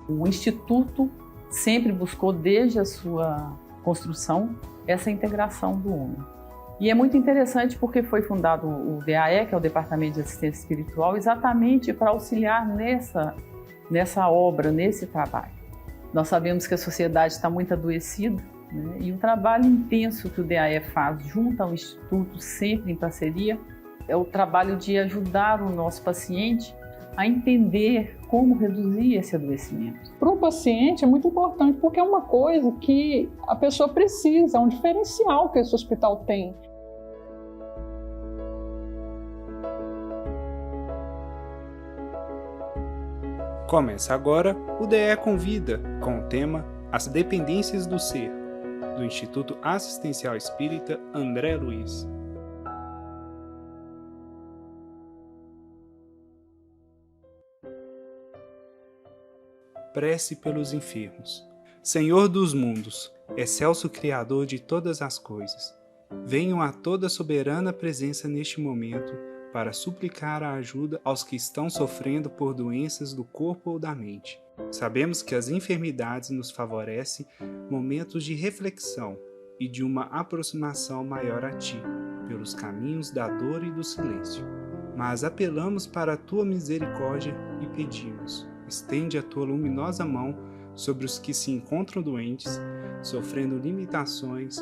O Instituto sempre buscou, desde a sua construção, essa integração do homem. E é muito interessante porque foi fundado o DAE, que é o Departamento de Assistência Espiritual, exatamente para auxiliar nessa obra, nesse trabalho. Nós sabemos que a sociedade está muito adoecida, né? E o trabalho intenso que o DAE faz junto ao Instituto, sempre em parceria, é o trabalho de ajudar o nosso paciente a entender como reduzir esse adoecimento. Para o paciente é muito importante, porque é uma coisa que a pessoa precisa, é um diferencial que esse hospital tem. Começa agora o DE Convida, com o tema As Dependências do Ser, do Instituto Assistencial Espírita André Luiz. Prece pelos enfermos. Senhor dos mundos, excelso Criador de todas as coisas, venham a toda soberana presença neste momento para suplicar a ajuda aos que estão sofrendo por doenças do corpo ou da mente. Sabemos que as enfermidades nos favorecem momentos de reflexão e de uma aproximação maior a Ti, pelos caminhos da dor e do silêncio. Mas apelamos para a Tua misericórdia e pedimos: estende a Tua luminosa mão sobre os que se encontram doentes, sofrendo limitações,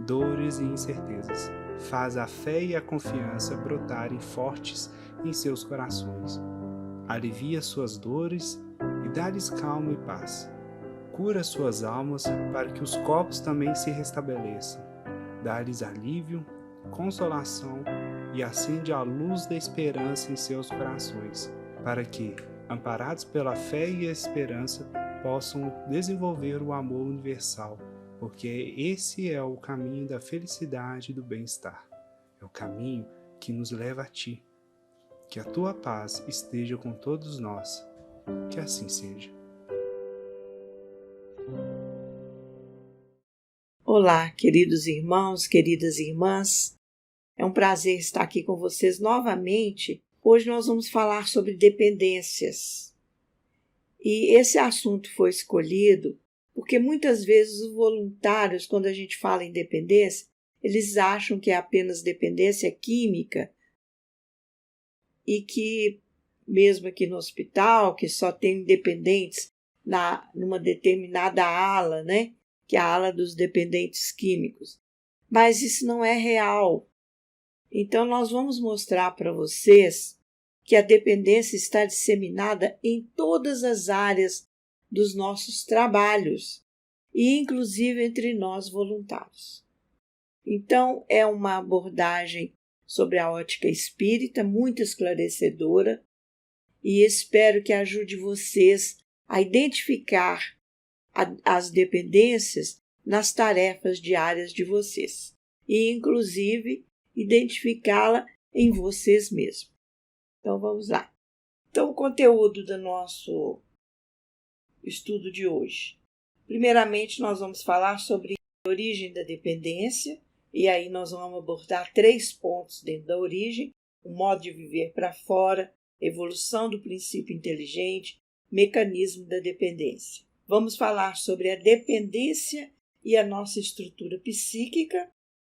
dores e incertezas. Faz a fé e a confiança brotarem fortes em seus corações. Alivia suas dores e dá-lhes calma e paz. Cura suas almas para que os corpos também se restabeleçam. Dá-lhes alívio, consolação e acende a luz da esperança em seus corações, para que, amparados pela fé e a esperança, possam desenvolver o amor universal, porque esse é o caminho da felicidade e do bem-estar. É o caminho que nos leva a Ti. Que a Tua paz esteja com todos nós. Que assim seja. Olá, queridos irmãos, queridas irmãs. É um prazer estar aqui com vocês novamente. Hoje nós vamos falar sobre dependências. E esse assunto foi escolhido porque muitas vezes os voluntários, quando a gente fala em dependência, eles acham que é apenas dependência química e que, mesmo aqui no hospital, que só tem dependentes numa determinada ala, né? Que é a ala dos dependentes químicos. Mas isso não é real. Então, nós vamos mostrar para vocês que a dependência está disseminada em todas as áreas dos nossos trabalhos e inclusive entre nós voluntários. Então, é uma abordagem sobre a ótica espírita muito esclarecedora e espero que ajude vocês a identificar as dependências nas tarefas diárias de vocês e inclusive identificá-la em vocês mesmos. Então, vamos lá. Então, o conteúdo do nosso estudo de hoje. Primeiramente, nós vamos falar sobre a origem da dependência, e aí nós vamos abordar 3 pontos dentro da origem: o modo de viver para fora, evolução do princípio inteligente, mecanismo da dependência. Vamos falar sobre a dependência e a nossa estrutura psíquica,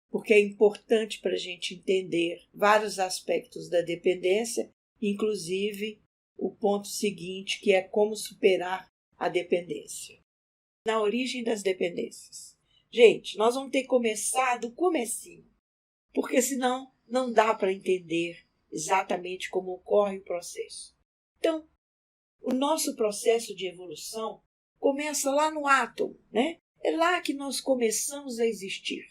porque é importante para a gente entender vários aspectos da dependência, inclusive o ponto seguinte, que é como superar a dependência. Na origem das dependências. Gente, nós vamos ter que começar do comecinho, porque senão não dá para entender exatamente como ocorre o processo. Então, o nosso processo de evolução começa lá no átomo, né? É lá que nós começamos a existir.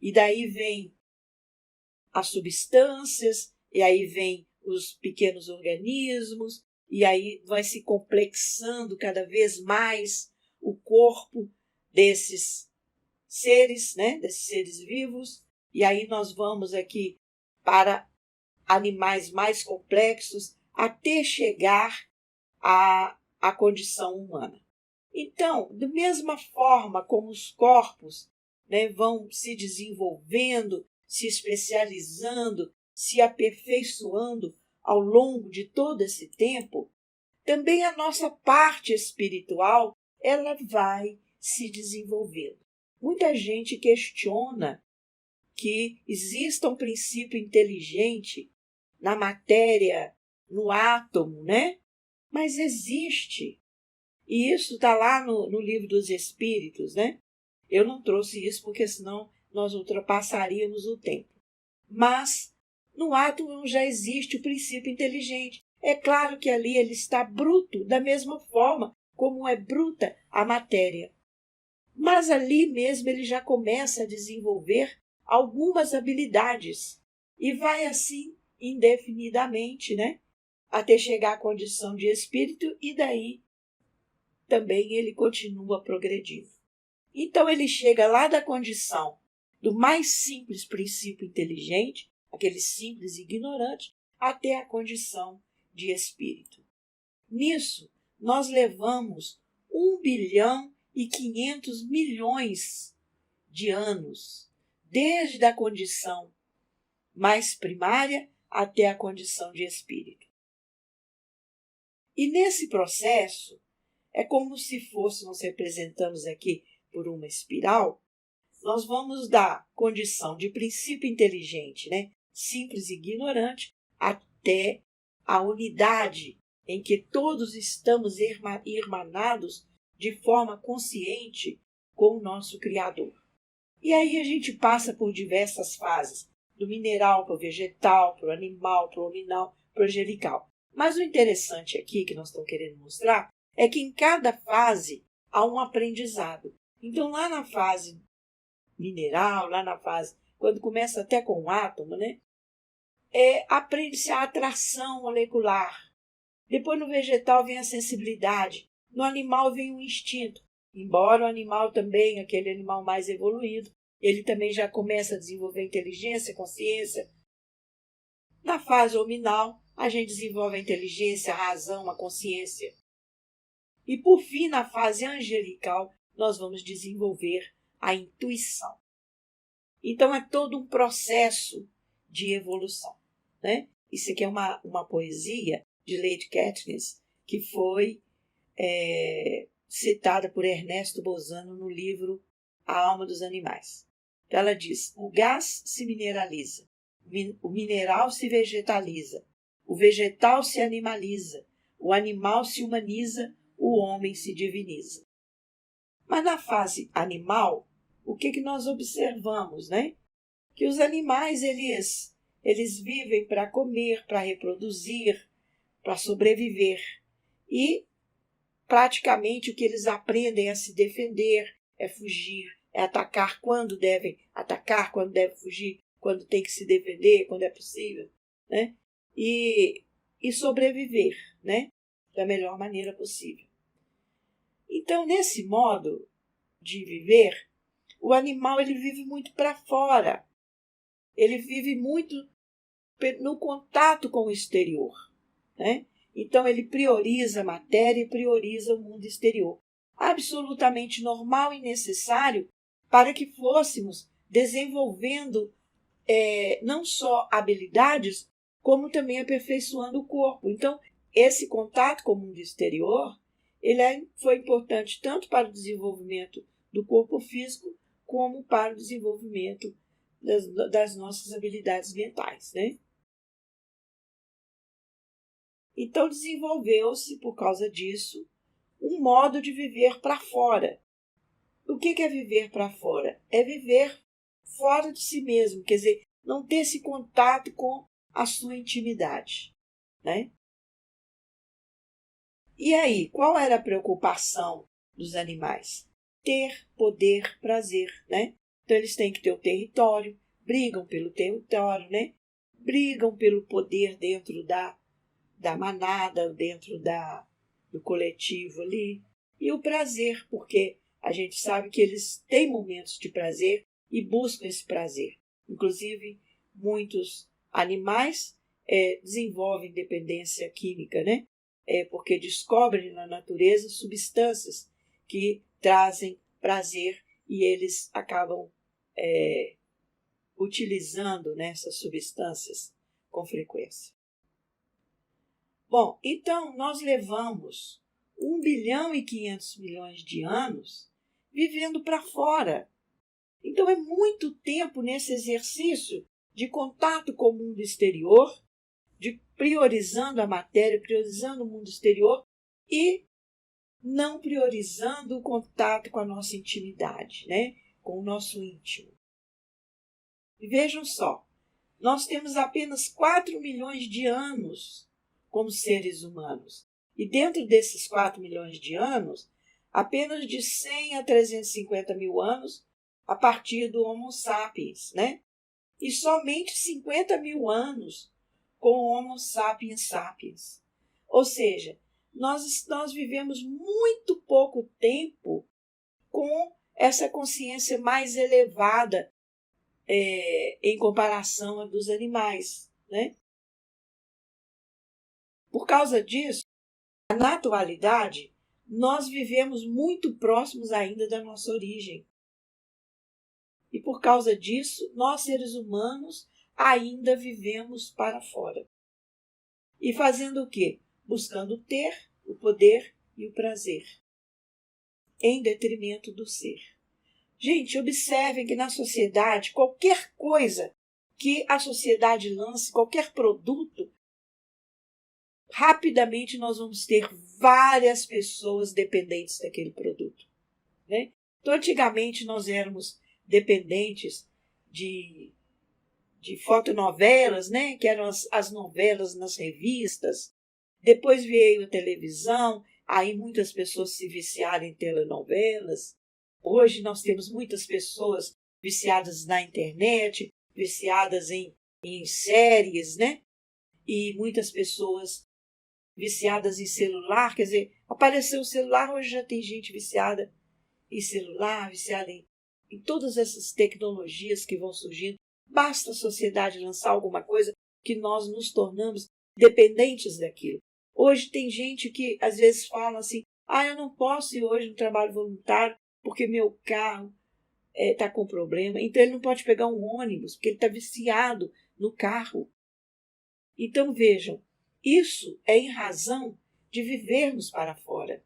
E daí vem as substâncias, e aí vem os pequenos organismos, e aí vai se complexando cada vez mais o corpo desses seres, né? Desses seres vivos. E aí nós vamos aqui para animais mais complexos até chegar à condição humana. Então, da mesma forma como os corpos, né, vão se desenvolvendo, se especializando, se aperfeiçoando ao longo de todo esse tempo, também a nossa parte espiritual, ela vai se desenvolvendo. Muita gente questiona que exista um princípio inteligente na matéria, no átomo, né? Mas existe. E isso está lá no Livro dos Espíritos, né? Eu não trouxe isso porque senão nós ultrapassaríamos o tempo. Mas no átomo já existe o princípio inteligente. É claro que ali ele está bruto, da mesma forma como é bruta a matéria. Mas ali mesmo ele já começa a desenvolver algumas habilidades e vai assim indefinidamente, né? Até chegar à condição de espírito e daí também ele continua progredindo. Então ele chega lá da condição do mais simples princípio inteligente, aquele simples e ignorante, até a condição de espírito. Nisso, nós levamos 1.500.000.000 de anos, desde a condição mais primária até a condição de espírito. E nesse processo, é como se nós representamos aqui por uma espiral, nós vamos da condição de princípio inteligente, né, simples e ignorante, até a unidade em que todos estamos irmanados de forma consciente com o nosso Criador. E aí a gente passa por diversas fases, do mineral para o vegetal, para o animal, para o hominal, para o angelical. Mas o interessante aqui, que nós estamos querendo mostrar, é que em cada fase há um aprendizado. Então, lá na fase mineral, lá na fase, quando começa até com o átomo, né, aprende-se a atração molecular. Depois, no vegetal, vem a sensibilidade. No animal, vem o instinto. Embora o animal também, aquele animal mais evoluído, ele também já começa a desenvolver inteligência, consciência. Na fase hominal, a gente desenvolve a inteligência, a razão, a consciência. E, por fim, na fase angelical, nós vamos desenvolver a intuição. Então, é todo um processo de evolução, né? Isso aqui é uma poesia de Lady Katniss, que foi citada por Ernesto Bozano no livro A Alma dos Animais. Então, ela diz: o gás se mineraliza, o mineral se vegetaliza, o vegetal se animaliza, o animal se humaniza, o homem se diviniza. Mas na fase animal, o que nós observamos, né? Que os animais, eles vivem para comer, para reproduzir, para sobreviver. E praticamente o que eles aprendem é se defender, é fugir, é atacar quando devem atacar, quando devem fugir, quando tem que se defender, quando é possível, né? E sobreviver, né? Da melhor maneira possível. Então, nesse modo de viver, o animal ele vive muito para fora. Ele vive muito no contato com o exterior, né? Então, ele prioriza a matéria e prioriza o mundo exterior. Absolutamente normal e necessário para que fôssemos desenvolvendo não só habilidades, como também aperfeiçoando o corpo. Então, esse contato com o mundo exterior, foi importante tanto para o desenvolvimento do corpo físico, como para o desenvolvimento das nossas habilidades mentais, né? Então, desenvolveu-se, por causa disso, um modo de viver para fora. O que é viver para fora? É viver fora de si mesmo, quer dizer, não ter esse contato com a sua intimidade, né? E aí, qual era a preocupação dos animais? Ter, poder, prazer, né? Então, eles têm que ter o território, brigam pelo território, né? Brigam pelo poder dentro da manada, dentro do coletivo ali. E o prazer, porque a gente sabe que eles têm momentos de prazer e buscam esse prazer. Inclusive, muitos animais desenvolvem dependência química, né? Porque descobrem na natureza substâncias que trazem prazer e eles acabam utilizando, né, essas substâncias com frequência. Bom, então nós levamos 1 bilhão e 500 milhões de anos vivendo para fora. Então é muito tempo nesse exercício de contato com o mundo exterior, de priorizando a matéria, priorizando o mundo exterior e não priorizando o contato com a nossa intimidade, né? Com o nosso íntimo. E vejam só, nós temos apenas 4 milhões de anos como seres humanos. E dentro desses 4 milhões de anos, apenas de 100 a 350 mil anos a partir do Homo sapiens, né? E somente 50 mil anos com o Homo sapiens sapiens. Ou seja, nós vivemos muito pouco tempo com essa consciência mais elevada em comparação à dos animais, né? Por causa disso, na atualidade, nós vivemos muito próximos ainda da nossa origem. E por causa disso, nós seres humanos ainda vivemos para fora. E fazendo o quê? Buscando ter o poder e o prazer, em detrimento do ser. Gente, observem que na sociedade, qualquer coisa que a sociedade lance, qualquer produto, rapidamente nós vamos ter várias pessoas dependentes daquele produto, né? Então, antigamente nós éramos dependentes de fotonovelas, né? Que eram as novelas nas revistas. Depois veio a televisão, aí muitas pessoas se viciaram em telenovelas. Hoje nós temos muitas pessoas viciadas na internet, viciadas em séries, né? E muitas pessoas viciadas em celular. Quer dizer, apareceu o celular, hoje já tem gente viciada em celular, viciada em todas essas tecnologias que vão surgindo. Basta a sociedade lançar alguma coisa que nós nos tornamos dependentes daquilo. Hoje tem gente que às vezes fala assim, eu não posso ir hoje no trabalho voluntário porque meu carro está com problema. Então ele não pode pegar um ônibus porque ele está viciado no carro. Então vejam, isso é em razão de vivermos para fora,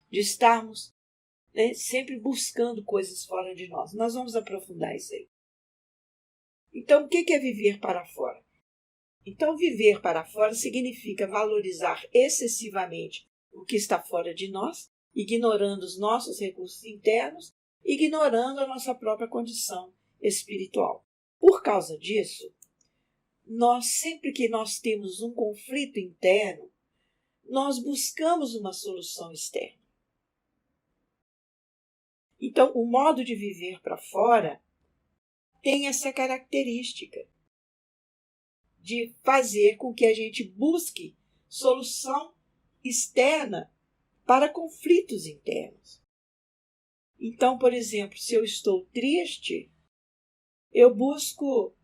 de estarmos, né, sempre buscando coisas fora de nós. Nós vamos aprofundar isso aí. Então, o que é viver para fora? Então, viver para fora significa valorizar excessivamente o que está fora de nós, ignorando os nossos recursos internos, ignorando a nossa própria condição espiritual. Por causa disso, sempre que nós temos um conflito interno, nós buscamos uma solução externa. Então, o modo de viver para fora tem essa característica de fazer com que a gente busque solução externa para conflitos internos. Então, por exemplo, se eu estou triste, eu busco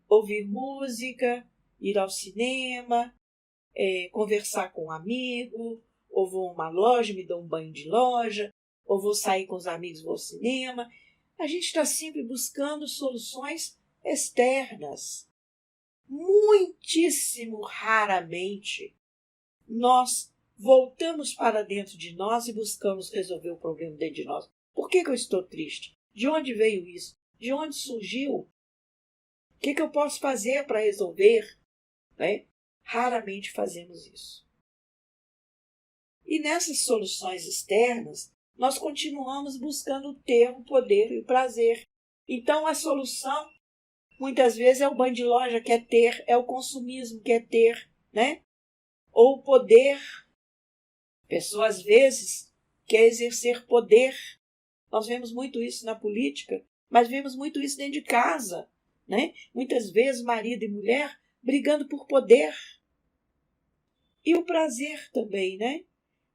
ouvir música, ir ao cinema, conversar com um amigo, ou vou a uma loja, me dou um banho de loja, ou vou sair com os amigos, vou ao cinema. A gente está sempre buscando soluções externas. Muitíssimo raramente nós voltamos para dentro de nós e buscamos resolver o problema dentro de nós. Por que eu estou triste? De onde veio isso? De onde surgiu? O que eu posso fazer para resolver? Né? Raramente fazemos isso. E nessas soluções externas, nós continuamos buscando ter o poder e o prazer. Então, a solução, muitas vezes, é o banho de loja, quer ter, é o consumismo, quer ter, né? Ou o poder. A pessoa, às vezes, quer exercer poder. Nós vemos muito isso na política, mas vemos muito isso dentro de casa, né? Muitas vezes, marido e mulher brigando por poder. E o prazer também, né?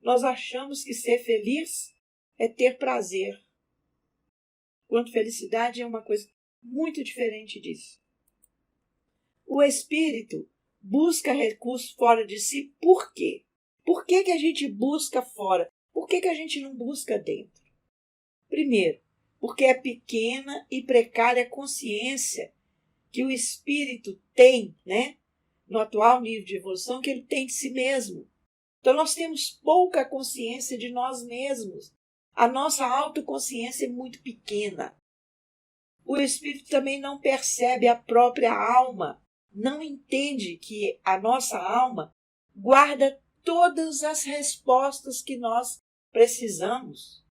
Nós achamos que ser feliz é ter prazer. Quanto felicidade é uma coisa muito diferente disso. O espírito busca recursos fora de si. Por quê? Por que a gente busca fora? Por que a gente não busca dentro? Primeiro, porque é pequena e precária a consciência que o espírito tem, né, no atual nível de evolução, que ele tem de si mesmo. Então nós temos pouca consciência de nós mesmos. A nossa autoconsciência é muito pequena. O espírito também não percebe a própria alma, não entende que a nossa alma guarda todas as respostas que nós precisamos,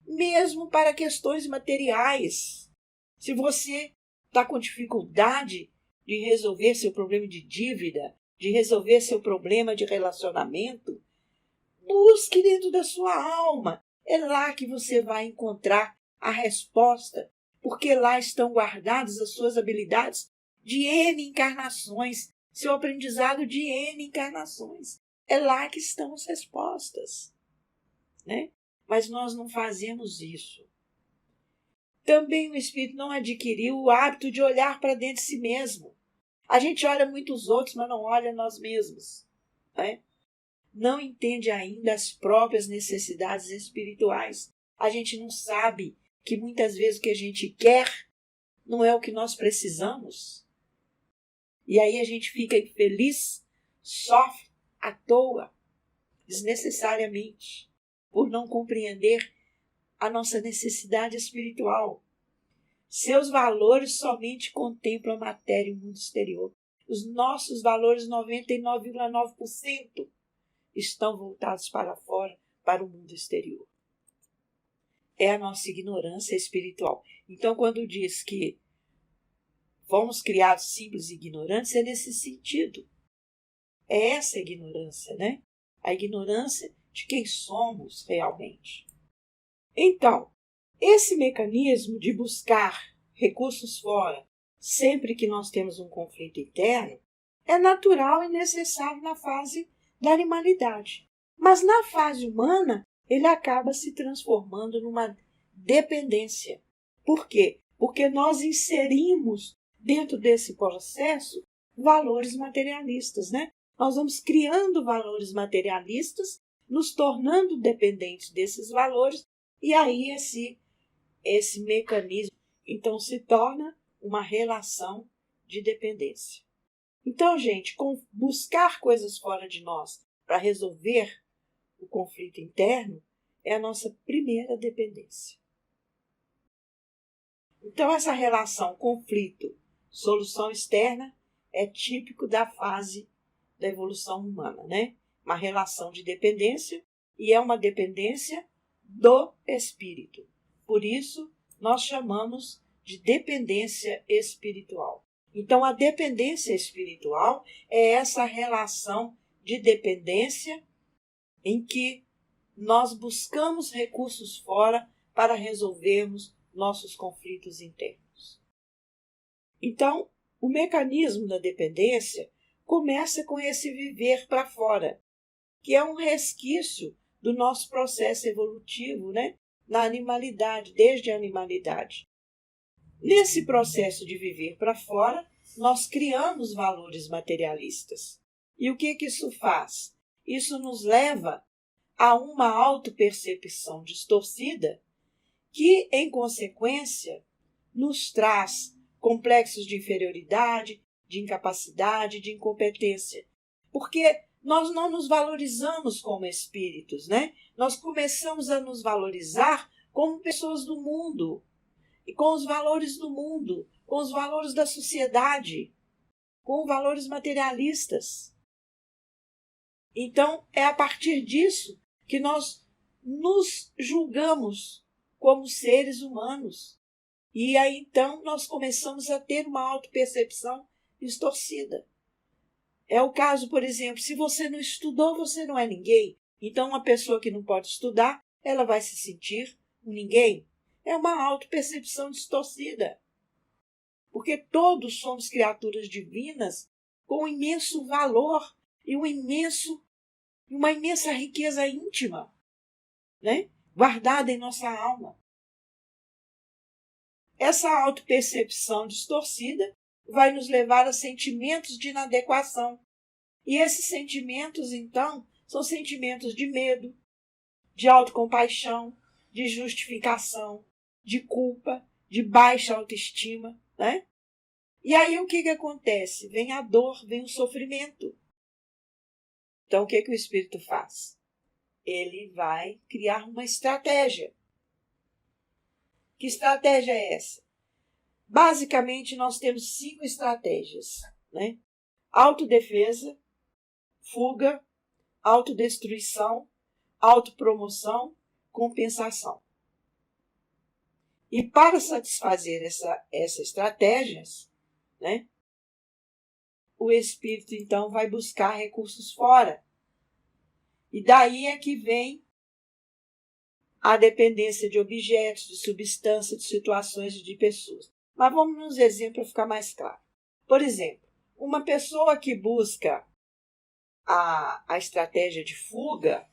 mesmo para questões materiais. Se você está com dificuldade de resolver seu problema de dívida, de resolver seu problema de relacionamento, busque dentro da sua alma. É lá que você vai encontrar a resposta, porque lá estão guardadas as suas habilidades de N encarnações, seu aprendizado de N encarnações. É lá que estão as respostas, né? Mas nós não fazemos isso. Também o espírito não adquiriu o hábito de olhar para dentro de si mesmo. A gente olha muito os outros, mas não olha nós mesmos, né? Não entende ainda as próprias necessidades espirituais. A gente não sabe que muitas vezes o que a gente quer não é o que nós precisamos. E aí a gente fica infeliz, sofre à toa, desnecessariamente, por não compreender a nossa necessidade espiritual. Seus valores somente contemplam a matéria e o mundo exterior. Os nossos valores, 99,9%, estão voltados para fora, para o mundo exterior. É a nossa ignorância espiritual. Então, quando diz que fomos criados simples e ignorantes, é nesse sentido. É essa a ignorância, né? A ignorância de quem somos realmente. Então, esse mecanismo de buscar recursos fora, sempre que nós temos um conflito interno, é natural e necessário na fase da animalidade. Mas na fase humana, ele acaba se transformando numa dependência. Por quê? Porque nós inserimos dentro desse processo valores materialistas, né? Nós vamos criando valores materialistas, nos tornando dependentes desses valores, e aí esse mecanismo então se torna uma relação de dependência. Então, gente, buscar coisas fora de nós para resolver o conflito interno é a nossa primeira dependência. Então, essa relação conflito-solução externa é típico da fase da evolução humana, né? Uma relação de dependência, e é uma dependência do espírito. Por isso, nós chamamos de dependência espiritual. Então, a dependência espiritual é essa relação de dependência em que nós buscamos recursos fora para resolvermos nossos conflitos internos. Então, o mecanismo da dependência começa com esse viver para fora, que é um resquício do nosso processo evolutivo, né? Na animalidade, desde a animalidade. Nesse processo de viver para fora, nós criamos valores materialistas. E o que isso faz? Isso nos leva a uma autopercepção distorcida que, em consequência, nos traz complexos de inferioridade, de incapacidade, de incompetência. Porque nós não nos valorizamos como espíritos, né? Nós começamos a nos valorizar como pessoas do mundo, e com os valores do mundo, com os valores da sociedade, com valores materialistas. Então, é a partir disso que nós nos julgamos como seres humanos. E aí, então, nós começamos a ter uma autopercepção distorcida. É o caso, por exemplo, se você não estudou, você não é ninguém. Então, uma pessoa que não pode estudar, ela vai se sentir um ninguém. É uma autopercepção distorcida. Porque todos somos criaturas divinas com um imenso valor e uma imensa riqueza íntima, né? Guardada em nossa alma. Essa autopercepção distorcida vai nos levar a sentimentos de inadequação. E esses sentimentos, então, são sentimentos de medo, de autocompaixão, de justificação, de culpa, de baixa autoestima, né? E aí o que acontece? Vem a dor, vem o sofrimento. Então o que o espírito faz? Ele vai criar uma estratégia. Que estratégia é essa? Basicamente, nós temos 5 estratégias, né? Autodefesa, fuga, autodestruição, autopromoção, compensação. E para satisfazer essas estratégias, né, o espírito, então, vai buscar recursos fora. E daí é que vem a dependência de objetos, de substâncias, de situações e de pessoas. Mas vamos nos exemplos para ficar mais claro. Por exemplo, uma pessoa que busca a estratégia de fuga,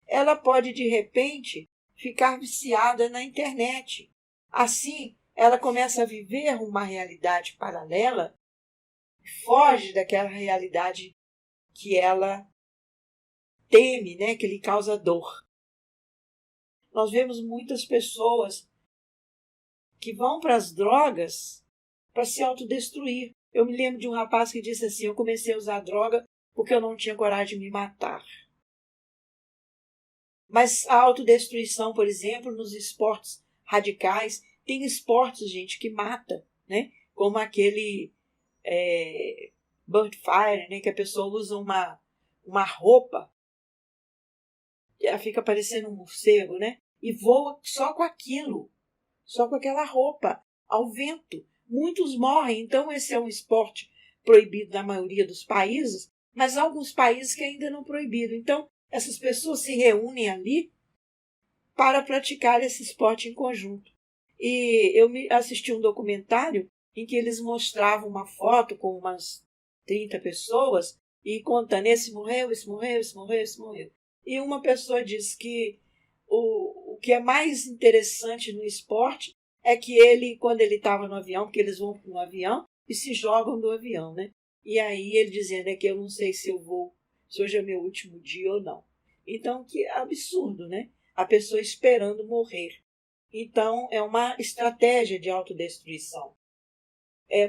ela pode, de repente, ficar viciada na internet. Assim, ela começa a viver uma realidade paralela, foge daquela realidade que ela teme, né, que lhe causa dor. Nós vemos muitas pessoas que vão para as drogas para se autodestruir. Eu me lembro de um rapaz que disse assim: eu comecei a usar droga porque eu não tinha coragem de me matar. Mas a autodestruição, por exemplo, nos esportes radicais, tem esportes, gente, que mata, né? Como aquele Birdfire, né? Que a pessoa usa uma roupa, ela fica parecendo um morcego, né? E voa só com aquilo, só com aquela roupa, ao vento. Muitos morrem, então esse é um esporte proibido na maioria dos países, mas há alguns países que ainda não proibiram. Então, essas pessoas se reúnem ali para praticar esse esporte em conjunto. E eu assisti um documentário em que eles mostravam uma foto com umas 30 pessoas e contando: esse morreu, esse morreu, esse morreu, esse morreu. E uma pessoa disse que o que é mais interessante no esporte é que ele, quando ele estava no avião, porque eles vão no avião e se jogam do avião, né? E aí ele dizendo que eu não sei se eu vou, se hoje é meu último dia ou não. Então, que absurdo, né? A pessoa esperando morrer. Então, é uma estratégia de autodestruição.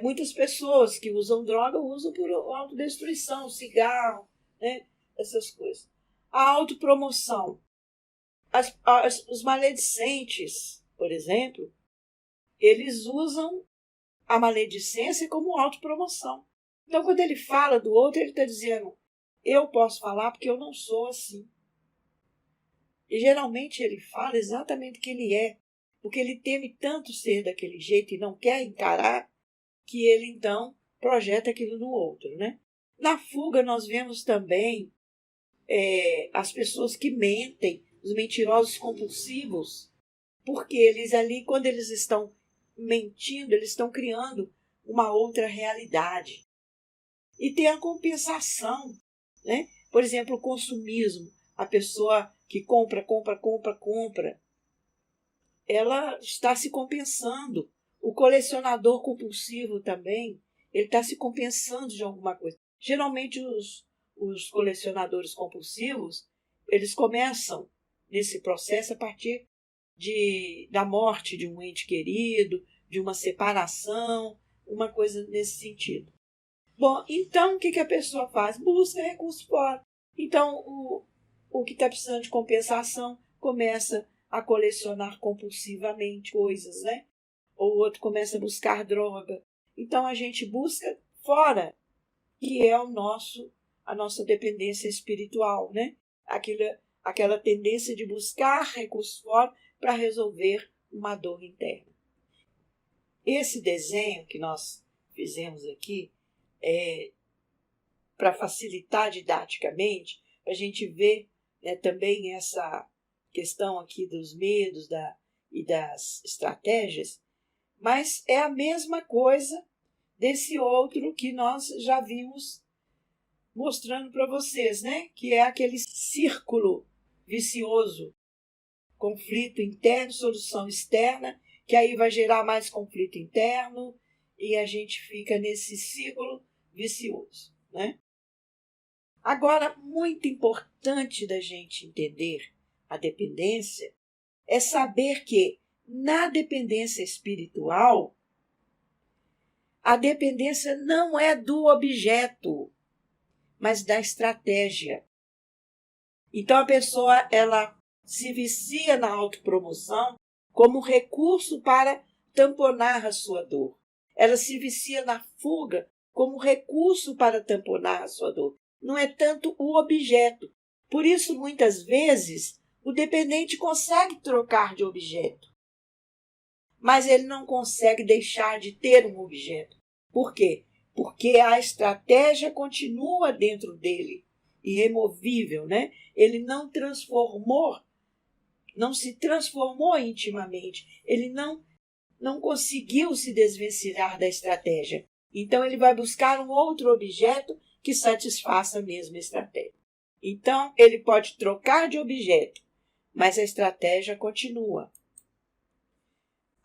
Muitas pessoas que usam droga usam por autodestruição, cigarro, né? Essas coisas. A autopromoção. Os maledicentes, por exemplo, eles usam a maledicência como autopromoção. Então, quando ele fala do outro, ele está dizendo: eu posso falar porque eu não sou assim. E geralmente ele fala exatamente o que ele é, porque ele teme tanto ser daquele jeito e não quer encarar, que ele então projeta aquilo no outro, né? Na fuga nós vemos também as pessoas que mentem, os mentirosos compulsivos, porque eles ali, quando eles estão mentindo, eles estão criando uma outra realidade. E tem a compensação, né? Por exemplo, o consumismo, a pessoa que compra, ela está se compensando. O colecionador compulsivo também, ele está se compensando de alguma coisa. Geralmente os colecionadores compulsivos, eles começam nesse processo a partir da morte de um ente querido, de uma separação, uma coisa nesse sentido. Bom, então o que a pessoa faz? Busca recurso fora. Então o que está precisando de compensação começa a colecionar compulsivamente coisas, né? Ou o outro começa a buscar droga. Então a gente busca fora, que é a nossa dependência espiritual, né? Aquela tendência de buscar recursos fora para resolver uma dor interna. Esse desenho que nós fizemos aqui para facilitar didaticamente, para a gente ver, né, também essa questão aqui dos medos e das estratégias, mas é a mesma coisa desse outro que nós já vimos mostrando para vocês, né? Que é aquele círculo vicioso, conflito interno, solução externa, que aí vai gerar mais conflito interno e a gente fica nesse círculo vicioso, né? Agora, muito importante da gente entender a dependência é saber que na dependência espiritual A dependência não é do objeto, mas da estratégia. Então a pessoa ela se vicia na autopromoção como recurso para tamponar a sua dor. Ela se vicia na fuga como recurso para tamponar a sua dor. Não é tanto o objeto. Por isso, muitas vezes, o dependente consegue trocar de objeto, mas ele não consegue deixar de ter um objeto. Por quê? Porque a estratégia continua dentro dele, irremovível, né? Ele não se transformou intimamente, ele não conseguiu se desvencilhar da estratégia. Então ele vai buscar um outro objeto que satisfaça a mesma estratégia. Então ele pode trocar de objeto, mas a estratégia continua.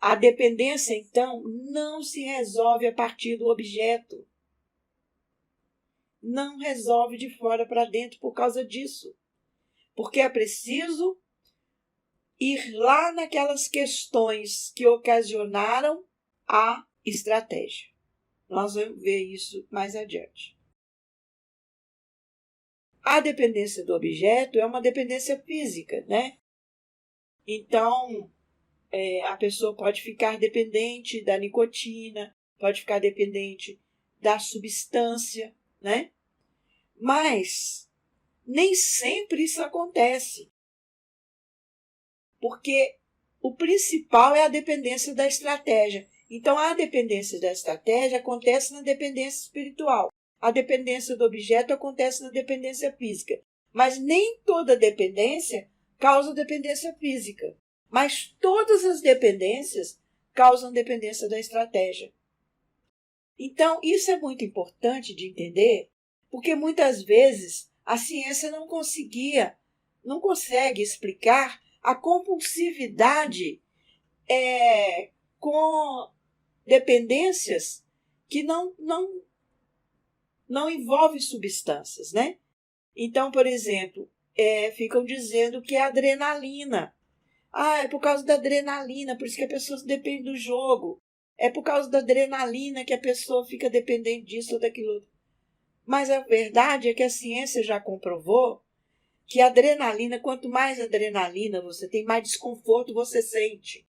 A dependência, então, não se resolve a partir do objeto. Não resolve de fora para dentro por causa disso. Porque é preciso ir lá naquelas questões que ocasionaram a estratégia. Nós vamos ver isso mais adiante. A dependência do objeto é uma dependência física, né? Então, a pessoa pode ficar dependente da nicotina, pode ficar dependente da substância, né? Mas nem sempre isso acontece. Porque o principal é a dependência da estratégia. Então, a dependência da estratégia acontece na dependência espiritual. A dependência do objeto acontece na dependência física. Mas nem toda dependência causa dependência física. Mas todas as dependências causam dependência da estratégia. Então, isso é muito importante de entender, porque muitas vezes a ciência não consegue explicar a compulsividade com dependências que não envolvem substâncias, né? Então, por exemplo, ficam dizendo que é adrenalina. É por causa da adrenalina, por isso que a pessoa depende do jogo. É por causa da adrenalina que a pessoa fica dependente disso ou daquilo. Mas a verdade é que a ciência já comprovou que a adrenalina, quanto mais adrenalina você tem, mais desconforto você sente.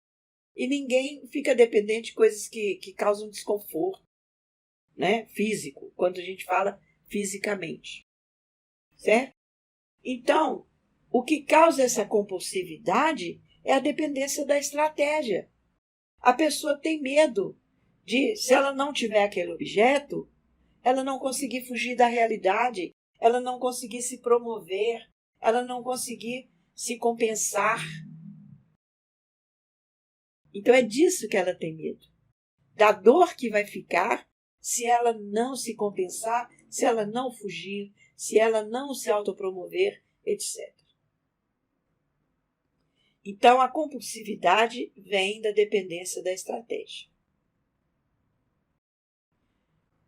E ninguém fica dependente de coisas que causam desconforto, né? Físico, quando a gente fala fisicamente. Certo? Então, o que causa essa compulsividade é a dependência da estratégia. A pessoa tem medo de, se ela não tiver aquele objeto, ela não conseguir fugir da realidade, ela não conseguir se promover, ela não conseguir se compensar. Então é disso que ela tem medo. Da dor que vai ficar se ela não se compensar, se ela não fugir, se ela não se autopromover, etc. Então, a compulsividade vem da dependência da estratégia.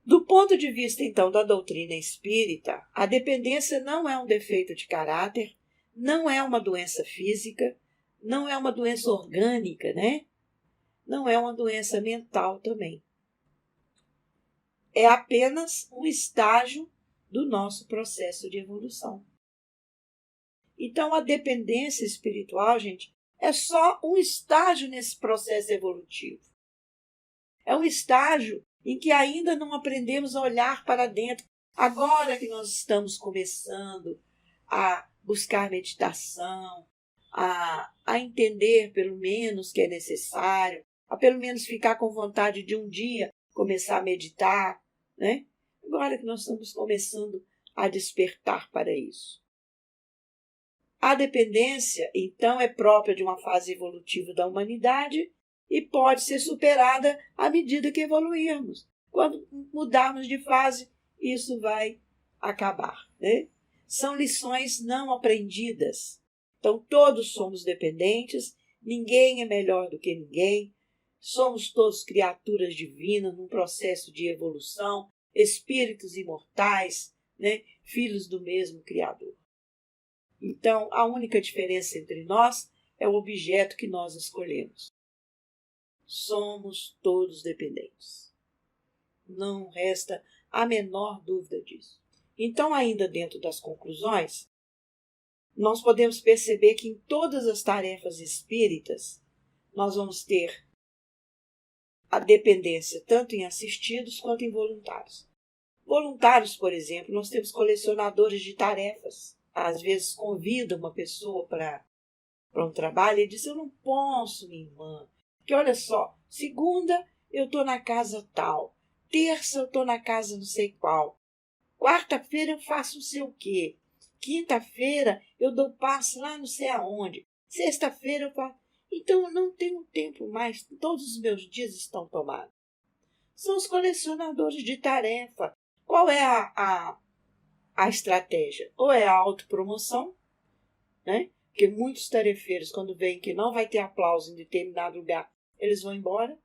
Do ponto de vista, então, da doutrina espírita, a dependência não é um defeito de caráter, não é uma doença física, não é uma doença orgânica, né? Não é uma doença mental também. É apenas um estágio do nosso processo de evolução. Então, a dependência espiritual, gente, é só um estágio nesse processo evolutivo. É um estágio em que ainda não aprendemos a olhar para dentro. Agora que nós estamos começando a buscar meditação, a entender pelo menos que é necessário, a pelo menos ficar com vontade de um dia começar a meditar, né? Agora que nós estamos começando a despertar para isso. A dependência, então, é própria de uma fase evolutiva da humanidade e pode ser superada à medida que evoluirmos. Quando mudarmos de fase, isso vai acabar, né? São lições não aprendidas. Então, todos somos dependentes, ninguém é melhor do que ninguém, somos todos criaturas divinas num processo de evolução, espíritos imortais, né? Filhos do mesmo Criador. Então, a única diferença entre nós é o objeto que nós escolhemos. Somos todos dependentes. Não resta a menor dúvida disso. Então, ainda dentro das conclusões, nós podemos perceber que em todas as tarefas espíritas, nós vamos ter a dependência tanto em assistidos quanto em voluntários. Voluntários, por exemplo, nós temos colecionadores de tarefas. Às vezes convida uma pessoa para um trabalho e diz: eu não posso, minha irmã, porque olha só, segunda eu estou na casa tal, terça eu estou na casa não sei qual, quarta-feira eu faço não sei o quê, quinta-feira eu dou passe lá não sei aonde, sexta-feira eu faço... Então eu não tenho tempo mais, todos os meus dias estão tomados. São os colecionadores de tarefa. Qual é a estratégia? Ou é a autopromoção, né? Porque muitos tarefeiros, quando veem que não vai ter aplauso em determinado lugar, eles vão embora.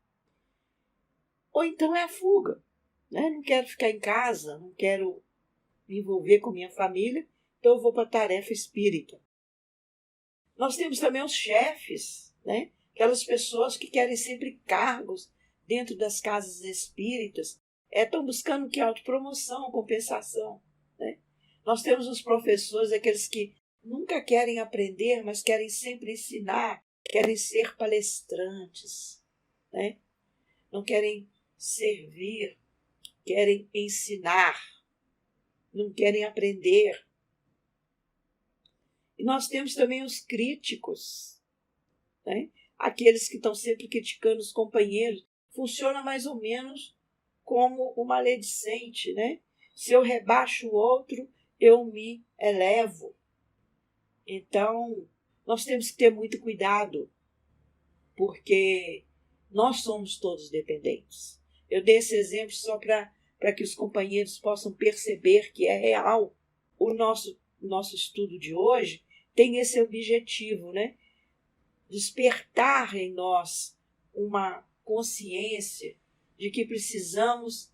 Ou então é a fuga, né? Não quero ficar em casa, não quero me envolver com minha família, então eu vou para a tarefa espírita. Nós temos também os chefes, né? Aquelas pessoas que querem sempre cargos dentro das casas espíritas, estão buscando que autopromoção, compensação, né? Nós temos os professores, aqueles que nunca querem aprender, mas querem sempre ensinar, querem ser palestrantes, né? Não querem servir, querem ensinar, não querem aprender. E nós temos também os críticos, né? Aqueles que estão sempre criticando os companheiros. Funciona mais ou menos como o maledicente, né? Se eu rebaixo o outro, eu me elevo. Então, nós temos que ter muito cuidado, porque nós somos todos dependentes. Eu dei esse exemplo só para que os companheiros possam perceber que é real. O nosso estudo de hoje tem esse objetivo, né? Despertar em nós uma consciência de que precisamos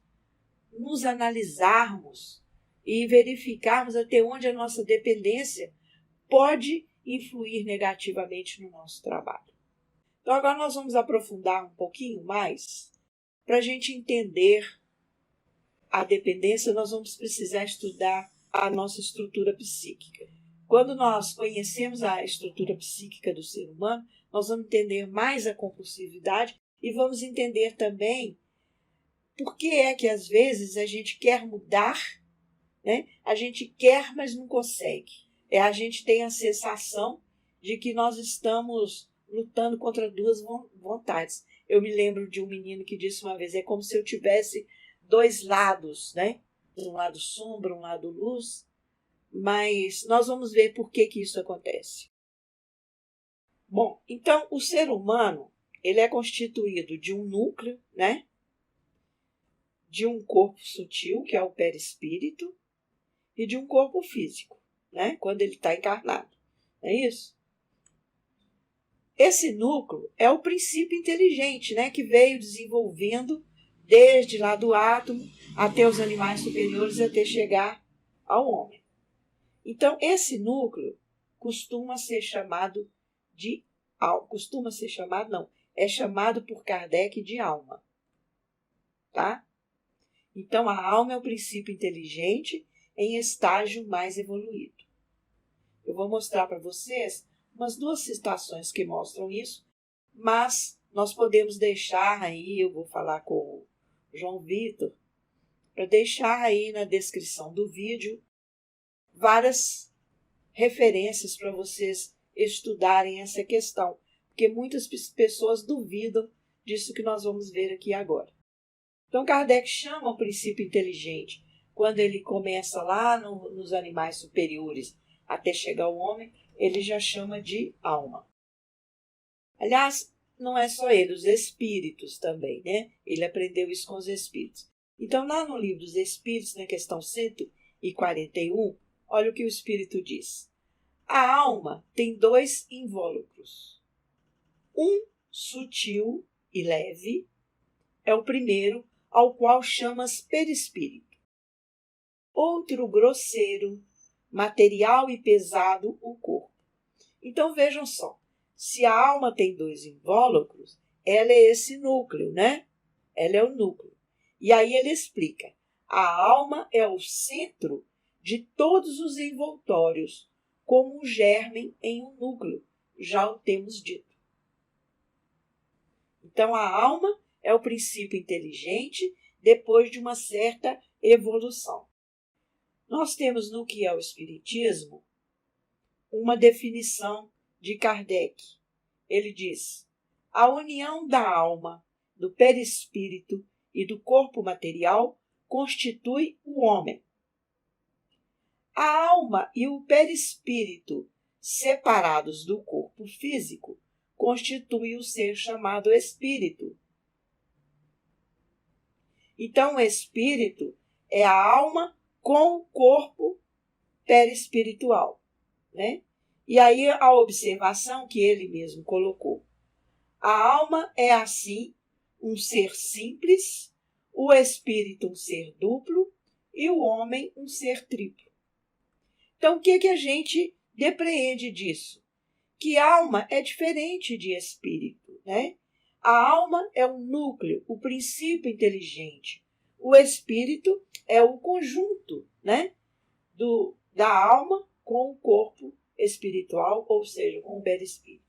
nos analisarmos e verificarmos até onde a nossa dependência pode influir negativamente no nosso trabalho. Então agora nós vamos aprofundar um pouquinho mais. Para a gente entender a dependência, nós vamos precisar estudar a nossa estrutura psíquica. Quando nós conhecemos a estrutura psíquica do ser humano, nós vamos entender mais a compulsividade e vamos entender também por que é que às vezes a gente quer mudar, né? A gente quer, mas não consegue. A gente tem a sensação de que nós estamos lutando contra duas vontades. Eu me lembro de um menino que disse uma vez: é como se eu tivesse dois lados, né? Um lado sombra, um lado luz. Mas nós vamos ver por que isso acontece. Bom, então o ser humano, ele é constituído de um núcleo, né? De um corpo sutil, que é o perispírito, e de um corpo físico, né? Quando ele está encarnado. Não é isso? Esse núcleo é o princípio inteligente, né? Que veio desenvolvendo desde lá do átomo até os animais superiores até chegar ao homem. Então, esse núcleo é chamado por Kardec de alma. Tá? Então, a alma é o princípio inteligente em estágio mais evoluído. Eu vou mostrar para vocês umas duas citações que mostram isso, mas nós podemos deixar aí, eu vou falar com o João Vitor, para deixar aí na descrição do vídeo várias referências para vocês estudarem essa questão, porque muitas pessoas duvidam disso que nós vamos ver aqui agora. Então, Kardec chama o princípio inteligente, quando ele começa lá nos animais superiores até chegar ao homem, ele já chama de alma. Aliás, não é só ele, os espíritos também, né? Ele aprendeu isso com os espíritos. Então, lá no livro dos Espíritos, na questão 141, olha o que o Espírito diz. A alma tem dois invólucros. Um sutil e leve é o primeiro, ao qual chamas perispírito. Outro grosseiro, material e pesado, o corpo. Então vejam só, se a alma tem dois invólucros, ela é esse núcleo, né? Ela é o núcleo. E aí ele explica: a alma é o centro de todos os envoltórios, como um germe em um núcleo, já o temos dito. Então, a alma é o princípio inteligente depois de uma certa evolução. Nós temos no que é o Espiritismo uma definição de Kardec. Ele diz: a união da alma, do perispírito e do corpo material constitui o homem. A alma e o perispírito, separados do corpo físico, constituem o ser chamado espírito. Então, o espírito é a alma com o corpo perispiritual, né? E aí a observação que ele mesmo colocou: a alma é assim um ser simples, o espírito um ser duplo e o homem um ser triplo. Então, o que a gente depreende disso? Que alma é diferente de espírito, né? A alma é o núcleo, o princípio inteligente. O espírito é o conjunto, né, da alma com o corpo espiritual, ou seja, com o perispírito.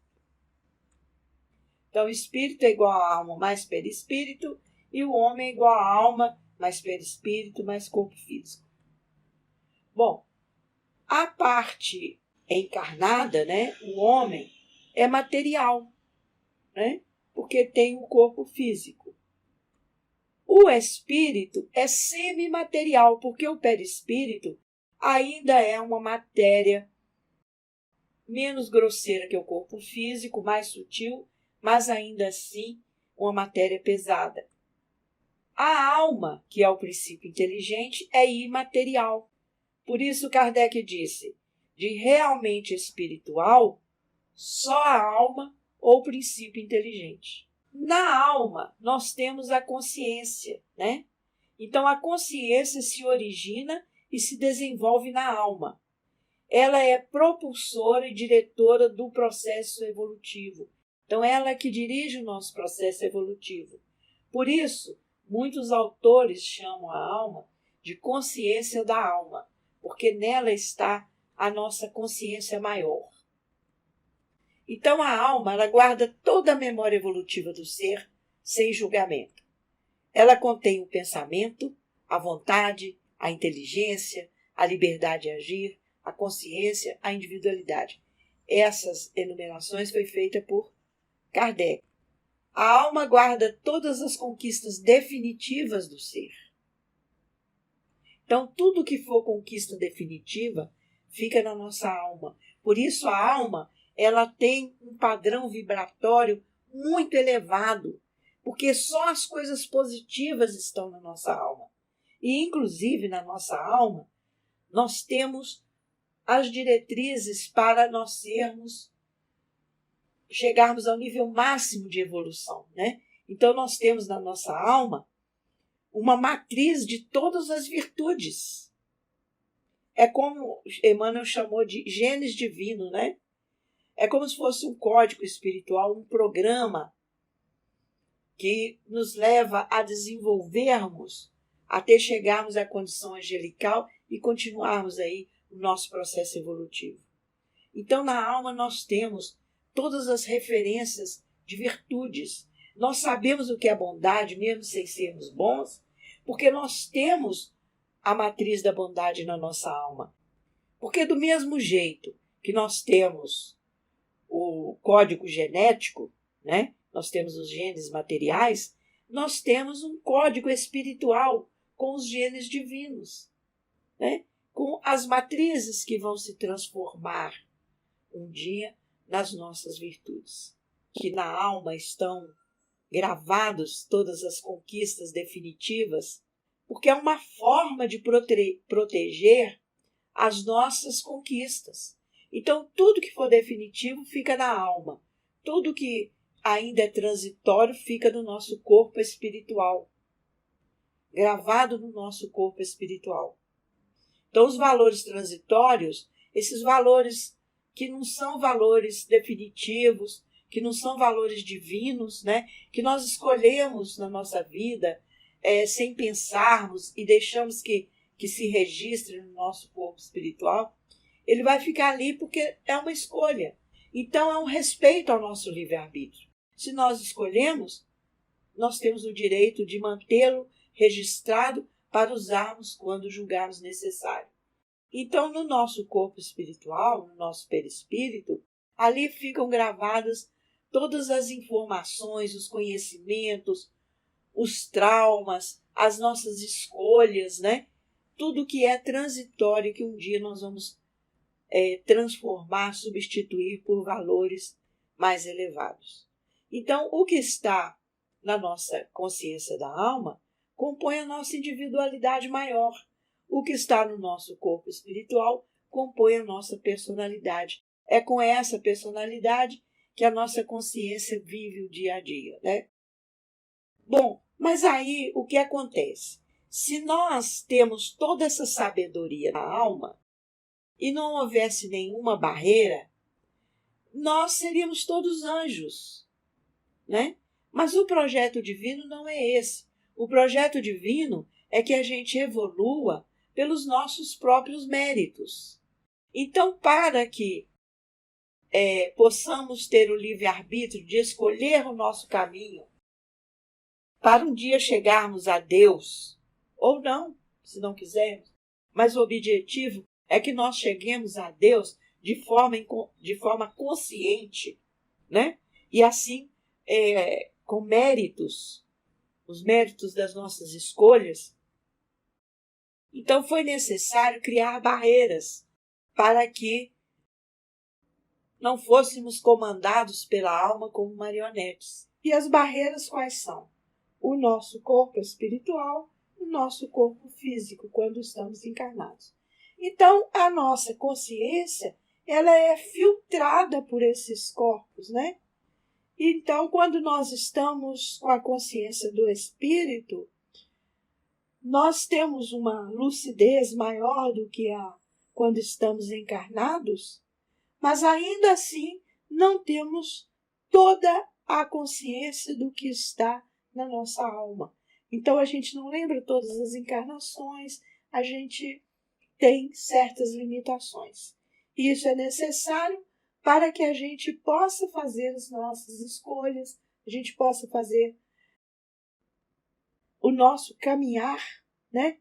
Então, o espírito é igual à alma mais perispírito e o homem é igual à alma mais perispírito mais corpo físico. Bom, a parte encarnada, né, o homem, é material, né, porque tem o corpo físico. O espírito é semimaterial, porque o perispírito ainda é uma matéria menos grosseira que o corpo físico, mais sutil, mas ainda assim uma matéria pesada. A alma, que é o princípio inteligente, é imaterial. Por isso Kardec disse: de realmente espiritual, só a alma ou princípio inteligente. Na alma, nós temos a consciência, né? Então, a consciência se origina e se desenvolve na alma. Ela é propulsora e diretora do processo evolutivo. Então, ela é que dirige o nosso processo evolutivo. Por isso, muitos autores chamam a alma de consciência da alma, porque nela está a nossa consciência maior. Então, a alma, ela guarda toda a memória evolutiva do ser, sem julgamento. Ela contém o pensamento, a vontade, a inteligência, a liberdade de agir, a consciência, a individualidade. Essas enumerações foi feita por Kardec. A alma guarda todas as conquistas definitivas do ser. Então, tudo que for conquista definitiva fica na nossa alma. Por isso, a alma, ela tem um padrão vibratório muito elevado, porque só as coisas positivas estão na nossa alma. E, inclusive, na nossa alma, nós temos as diretrizes para nós chegarmos ao nível máximo de evolução, né? Então, nós temos na nossa alma uma matriz de todas as virtudes. É como Emmanuel chamou de genes divino, né? É como se fosse um código espiritual, um programa que nos leva a desenvolvermos até chegarmos à condição angelical e continuarmos aí o nosso processo evolutivo. Então, na alma nós temos todas as referências de virtudes. Nós sabemos o que é bondade, mesmo sem sermos bons, porque nós temos a matriz da bondade na nossa alma. Porque do mesmo jeito que nós temos o código genético, né? Nós temos os genes materiais, nós temos um código espiritual com os genes divinos, né? Com as matrizes que vão se transformar um dia nas nossas virtudes. Que na alma estão gravados todas as conquistas definitivas, porque é uma forma de proteger as nossas conquistas. Então, tudo que for definitivo fica na alma. Tudo que ainda é transitório fica no nosso corpo espiritual. Gravado no nosso corpo espiritual. Então, os valores transitórios, esses valores que não são valores definitivos, que não são valores divinos, né? Que nós escolhemos na nossa vida sem pensarmos e deixamos que se registre no nosso corpo espiritual, ele vai ficar ali porque é uma escolha. Então é um respeito ao nosso livre-arbítrio. Se nós escolhemos, nós temos o direito de mantê-lo registrado para usarmos quando julgarmos necessário. Então, no nosso corpo espiritual, no nosso perispírito, ali ficam gravadas todas as informações, os conhecimentos, os traumas, as nossas escolhas, né? Tudo que é transitório, que um dia nós vamos transformar, substituir por valores mais elevados. Então, o que está na nossa consciência da alma compõe a nossa individualidade maior. O que está no nosso corpo espiritual compõe a nossa personalidade. É com essa personalidade que a nossa consciência vive o dia a dia, né? Bom, mas aí o que acontece? Se nós temos toda essa sabedoria na alma e não houvesse nenhuma barreira, nós seríamos todos anjos, né? Mas o projeto divino não é esse. O projeto divino é que a gente evolua pelos nossos próprios méritos. Então, para que possamos ter o livre-arbítrio de escolher o nosso caminho, para um dia chegarmos a Deus, ou não, se não quisermos, mas o objetivo é que nós cheguemos a Deus de forma consciente, né? E assim, com méritos, os méritos das nossas escolhas. Então foi necessário criar barreiras para que não fôssemos comandados pela alma como marionetes. E as barreiras quais são? O nosso corpo espiritual, o nosso corpo físico, quando estamos encarnados. Então, a nossa consciência, ela é filtrada por esses corpos, né? Então, quando nós estamos com a consciência do espírito, nós temos uma lucidez maior do que quando estamos encarnados, mas ainda assim não temos toda a consciência do que está na nossa alma. Então a gente não lembra todas as encarnações, a gente tem certas limitações. E isso é necessário para que a gente possa fazer as nossas escolhas, a gente possa fazer o nosso caminhar, né,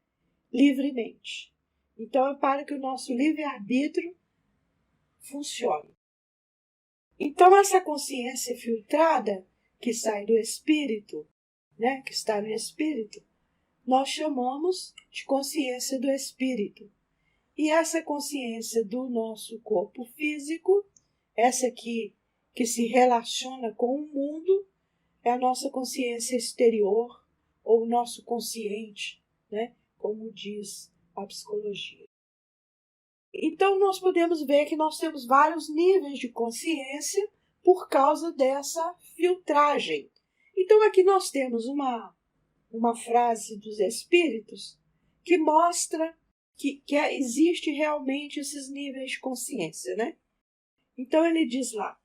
livremente. Então é para que o nosso livre-arbítrio funcione. Então essa consciência filtrada que sai do espírito, né, que está no espírito, nós chamamos de consciência do espírito. E essa consciência do nosso corpo físico, essa aqui que se relaciona com o mundo, é a nossa consciência exterior, ou o nosso consciente, né, como diz a psicologia. Então nós podemos ver que nós temos vários níveis de consciência por causa dessa filtragem. Então aqui nós temos uma frase dos Espíritos que mostra que existe realmente esses níveis de consciência, né? Então ele diz lá: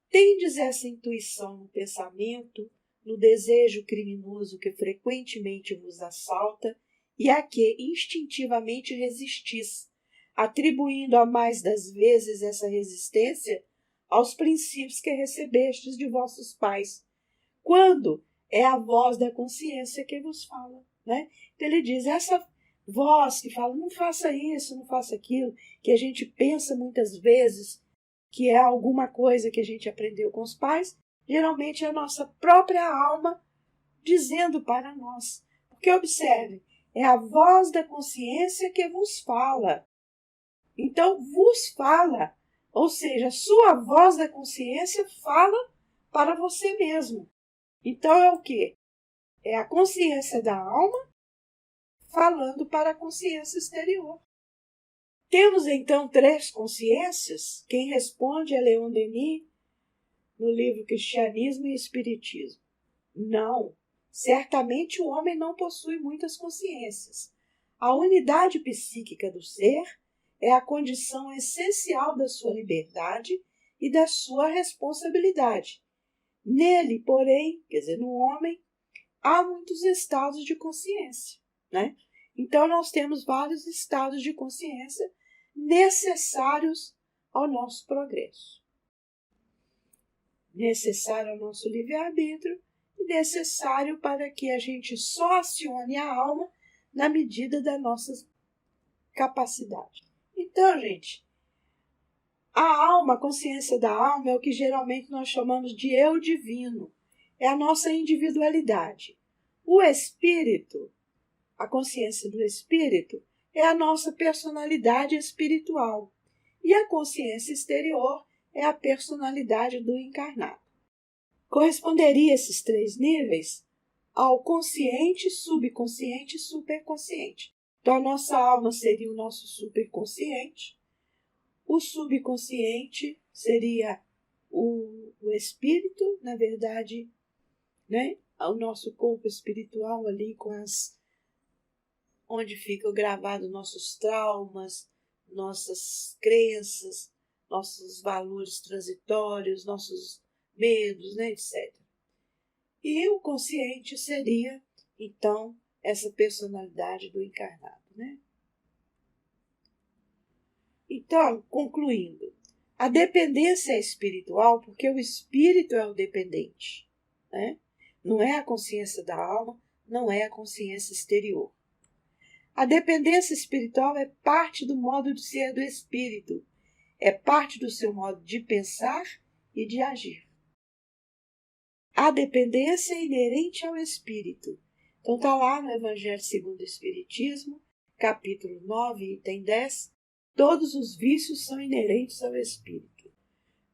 tendes essa intuição no pensamento, no desejo criminoso que frequentemente vos assalta e a que instintivamente resistis, atribuindo a mais das vezes essa resistência aos princípios que recebestes de vossos pais, quando é a voz da consciência que vos fala, né? Então ele diz, essa voz que fala, não faça isso, não faça aquilo, que a gente pensa muitas vezes que é alguma coisa que a gente aprendeu com os pais, geralmente é a nossa própria alma dizendo para nós. Porque observe, é a voz da consciência que vos fala. Então, vos fala, ou seja, a sua voz da consciência fala para você mesmo. Então é o quê? É a consciência da alma falando para a consciência exterior. Temos então 3 consciências. Quem responde é Leon Denis, no livro Cristianismo e Espiritismo. Não, certamente o homem não possui muitas consciências. A unidade psíquica do ser é a condição essencial da sua liberdade e da sua responsabilidade. Nele, porém, quer dizer, no homem, há muitos estados de consciência, né? Então, nós temos vários estados de consciência necessários ao nosso progresso. Necessário ao nosso livre-arbítrio e necessário para que a gente só acione a alma na medida da nossa capacidade. Então, gente, a alma, a consciência da alma é o que geralmente nós chamamos de eu divino. É a nossa individualidade. O espírito, a consciência do espírito, é a nossa personalidade espiritual. E a consciência exterior é a personalidade do encarnado. Corresponderia esses 3 níveis ao consciente, subconsciente e superconsciente. Então, a nossa alma seria o nosso superconsciente, o subconsciente seria o espírito, na verdade, né? O nosso corpo espiritual ali onde ficam gravados nossos traumas, nossas crenças, nossos valores transitórios, nossos medos, né, etc. E o consciente seria, então, essa personalidade do encarnado, né? Então, concluindo, a dependência é espiritual porque o espírito é o dependente, né? Não é a consciência da alma, não é a consciência exterior. A dependência espiritual é parte do modo de ser do espírito, é parte do seu modo de pensar e de agir. A dependência é inerente ao espírito. Então está lá no Evangelho segundo o Espiritismo, capítulo 9, item 10, todos os vícios são inerentes ao espírito.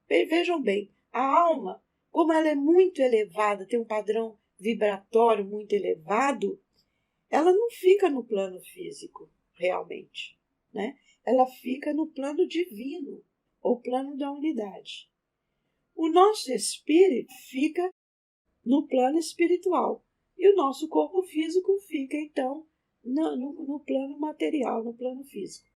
Vejam bem, a alma, como ela é muito elevada, tem um padrão vibratório muito elevado, ela não fica no plano físico, realmente, né? Ela fica no plano divino, ou plano da unidade. O nosso espírito fica no plano espiritual, e o nosso corpo físico fica, então, no plano material, no plano físico.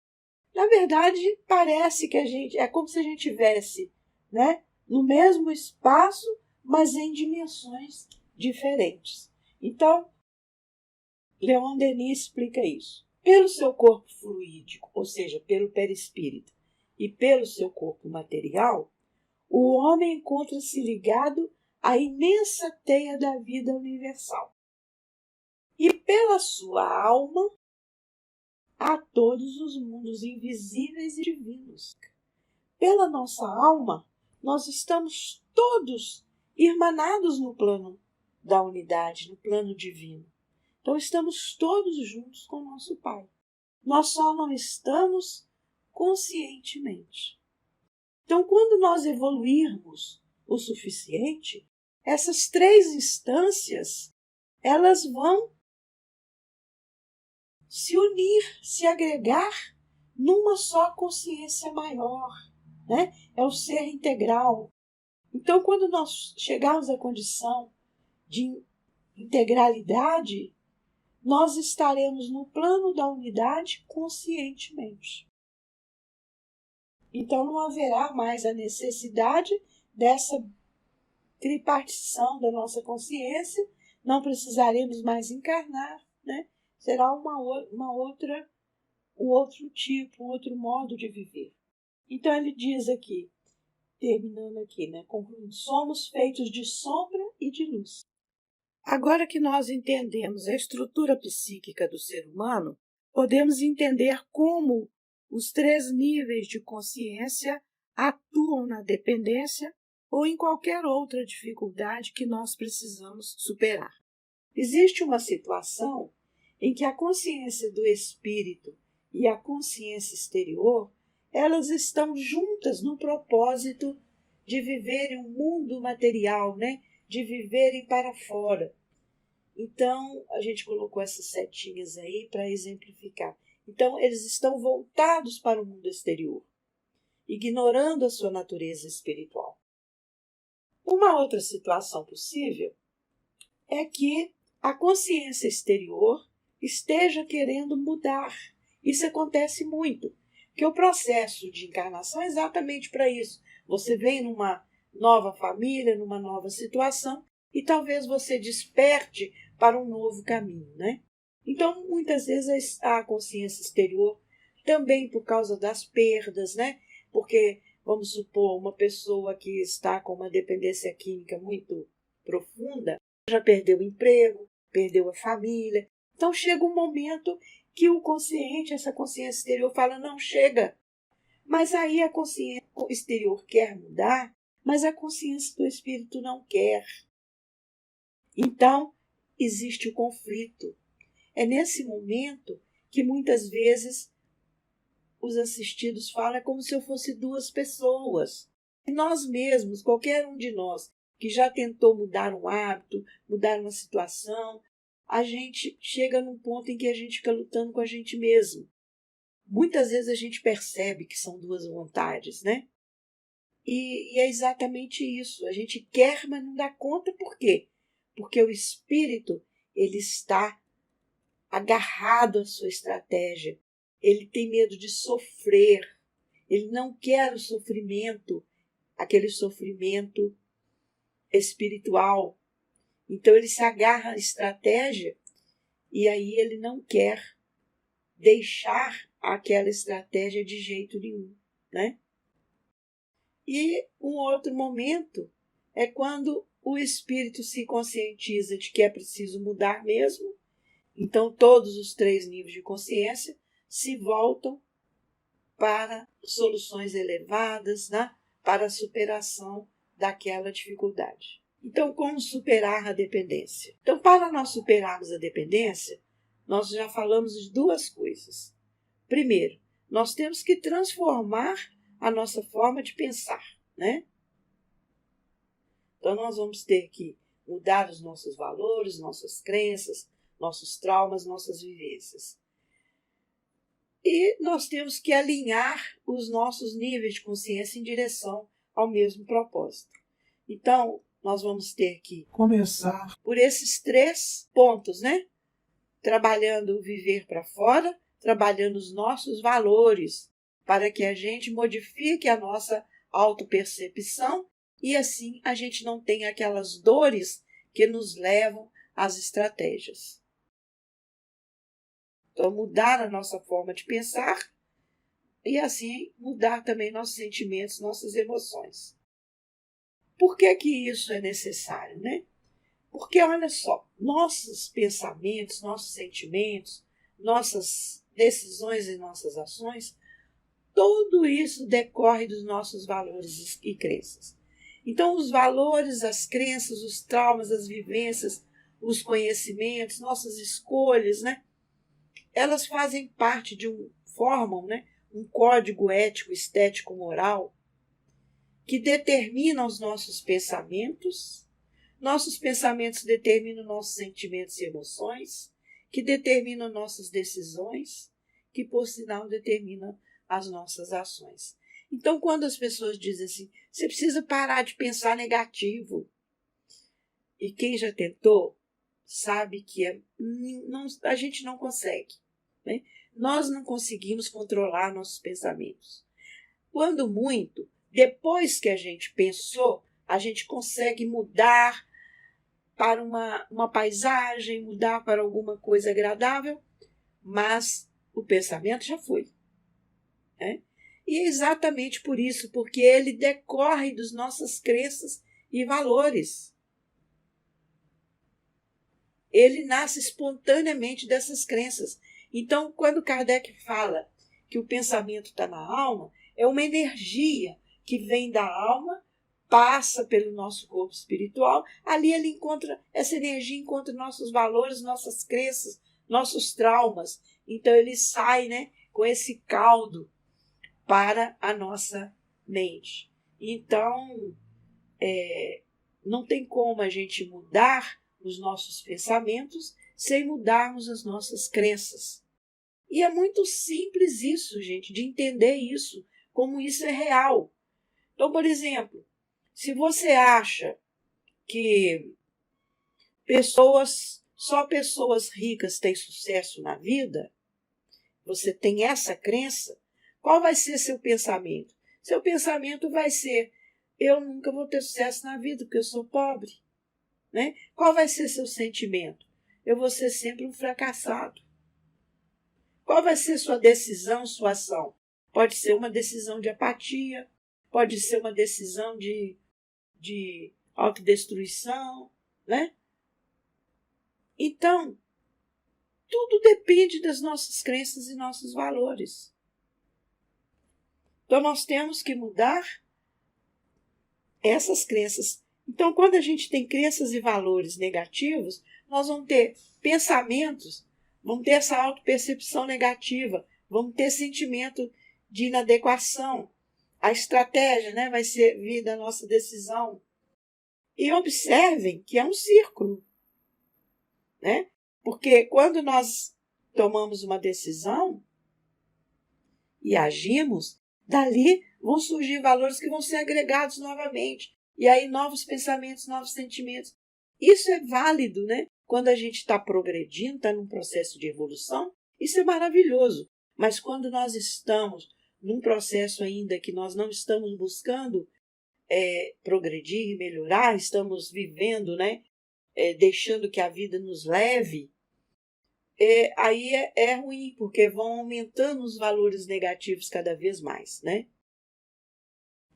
Na verdade, parece que é como se a gente estivesse, né, no mesmo espaço, mas em dimensões diferentes. Então, Leon Denis explica isso. Pelo seu corpo fluídico, ou seja, pelo perispírito, e pelo seu corpo material, o homem encontra-se ligado à imensa teia da vida universal. E pela sua alma, a todos os mundos invisíveis e divinos. Pela nossa alma, nós estamos todos irmanados no plano da unidade, no plano divino. Então, estamos todos juntos com o nosso Pai. Nós só não estamos conscientemente. Então, quando nós evoluirmos o suficiente, essas 3 instâncias, elas vão se unir, se agregar numa só consciência maior, né? É o ser integral. Então, quando nós chegarmos à condição de integralidade, nós estaremos no plano da unidade conscientemente. Então, não haverá mais a necessidade dessa tripartição da nossa consciência, não precisaremos mais encarnar, né? Será um outro tipo, um outro modo de viver. Então ele diz aqui, terminando aqui, né, concluindo, somos feitos de sombra e de luz. Agora que nós entendemos a estrutura psíquica do ser humano, podemos entender como os 3 níveis de consciência atuam na dependência ou em qualquer outra dificuldade que nós precisamos superar. Existe uma situação em que a consciência do espírito e a consciência exterior, elas estão juntas no propósito de viverem um mundo material, né? De viverem para fora. Então, a gente colocou essas setinhas aí para exemplificar. Então, eles estão voltados para o mundo exterior, ignorando a sua natureza espiritual. Uma outra situação possível é que a consciência exterior esteja querendo mudar. Isso acontece muito, porque o processo de encarnação é exatamente para isso. Você vem numa nova família, numa nova situação, e talvez você desperte para um novo caminho, né? Então, muitas vezes a consciência exterior, também por causa das perdas, né? Porque, vamos supor, uma pessoa que está com uma dependência química muito profunda, já perdeu o emprego, perdeu a família. Então, chega um momento que o consciente, essa consciência exterior, fala, não, chega. Mas aí a consciência exterior quer mudar, mas a consciência do espírito não quer. Então, existe o conflito. É nesse momento que muitas vezes os assistidos falam, é como se eu fosse duas pessoas. E nós mesmos, qualquer um de nós que já tentou mudar um hábito, mudar uma situação, a gente chega num ponto em que a gente fica lutando com a gente mesmo. Muitas vezes a gente percebe que são duas vontades, né? E é exatamente isso. A gente quer, mas não dá conta. Por quê? Porque o espírito, ele está agarrado à sua estratégia. Ele tem medo de sofrer. Ele não quer o sofrimento, aquele sofrimento espiritual. Então ele se agarra à estratégia e aí ele não quer deixar aquela estratégia de jeito nenhum, né? E um outro momento é quando o espírito se conscientiza de que é preciso mudar mesmo. Então todos os 3 níveis de consciência se voltam para soluções elevadas, né? Para a superação daquela dificuldade. Então, como superar a dependência? Então, para nós superarmos a dependência, nós já falamos de 2 coisas. Primeiro, nós temos que transformar a nossa forma de pensar, né? Então, nós vamos ter que mudar os nossos valores, nossas crenças, nossos traumas, nossas vivências. E nós temos que alinhar os nossos níveis de consciência em direção ao mesmo propósito. Então, nós vamos ter que começar por esses 3 pontos, né? Trabalhando o viver para fora, trabalhando os nossos valores, para que a gente modifique a nossa autopercepção e assim a gente não tenha aquelas dores que nos levam às estratégias. Então, mudar a nossa forma de pensar e assim mudar também nossos sentimentos, nossas emoções. Por que que isso é necessário, né? Porque, olha só, nossos pensamentos, nossos sentimentos, nossas decisões e nossas ações, tudo isso decorre dos nossos valores e crenças. Então, os valores, as crenças, os traumas, as vivências, os conhecimentos, nossas escolhas, né? Elas fazem parte formam, né? Um código ético, estético, moral, que determina os nossos pensamentos determinam nossos sentimentos e emoções, que determinam nossas decisões, que, por sinal, determinam as nossas ações. Então, quando as pessoas dizem assim, você precisa parar de pensar negativo, e quem já tentou sabe que a gente não consegue, né? Nós não conseguimos controlar nossos pensamentos. Quando muito, depois que a gente pensou, a gente consegue mudar para uma paisagem, mudar para alguma coisa agradável, mas o pensamento já foi, né? E é exatamente por isso, porque ele decorre das nossas crenças e valores. Ele nasce espontaneamente dessas crenças. Então, quando Kardec fala que o pensamento está na alma, é uma energia que vem da alma, passa pelo nosso corpo espiritual, ali ele encontra, essa energia encontra nossos valores, nossas crenças, nossos traumas. Então ele sai, né, com esse caldo para a nossa mente. Então, não tem como a gente mudar os nossos pensamentos sem mudarmos as nossas crenças. E é muito simples isso, gente, de entender isso, como isso é real. Então, por exemplo, se você acha que só pessoas ricas têm sucesso na vida, você tem essa crença, qual vai ser seu pensamento? Seu pensamento vai ser, eu nunca vou ter sucesso na vida porque eu sou pobre, né? Qual vai ser seu sentimento? eu vou ser sempre um fracassado. Qual vai ser sua decisão, sua ação? Pode ser uma decisão de apatia, pode ser uma decisão de autodestruição, né? Então, tudo depende das nossas crenças e nossos valores. Então, nós temos que mudar essas crenças. Então, quando a gente tem crenças e valores negativos, nós vamos ter pensamentos, vamos ter essa autopercepção negativa, vamos ter sentimento de inadequação. A estratégia, né, vai vir da nossa decisão. E observem que é um círculo, né? Porque quando nós tomamos uma decisão e agimos, dali vão surgir valores que vão ser agregados novamente. E aí novos pensamentos, novos sentimentos. Isso é válido, né? Quando a gente está progredindo, está num processo de evolução, isso é maravilhoso. Mas quando nós estamos num processo ainda que nós não estamos buscando progredir e melhorar, estamos vivendo, né? Deixando que a vida nos leve, aí é ruim, porque vão aumentando os valores negativos cada vez mais, né?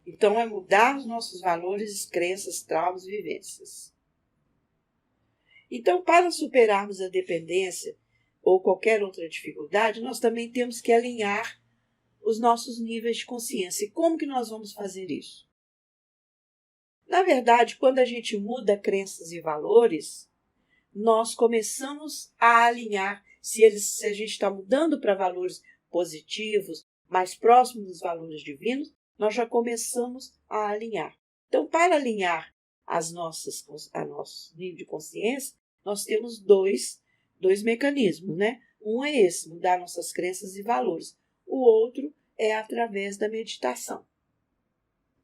Então, é mudar os nossos valores, crenças, traumas, vivências. Então, para superarmos a dependência ou qualquer outra dificuldade, nós também temos que alinhar os nossos níveis de consciência. E como que nós vamos fazer isso? Na verdade, quando a gente muda crenças e valores, nós começamos a alinhar. Se a gente está mudando para valores positivos, mais próximos dos valores divinos, nós já começamos a alinhar. Então, para alinhar a nosso nível de consciência, nós temos dois mecanismos, né? Um é esse, mudar nossas crenças e valores. O outro é através da meditação,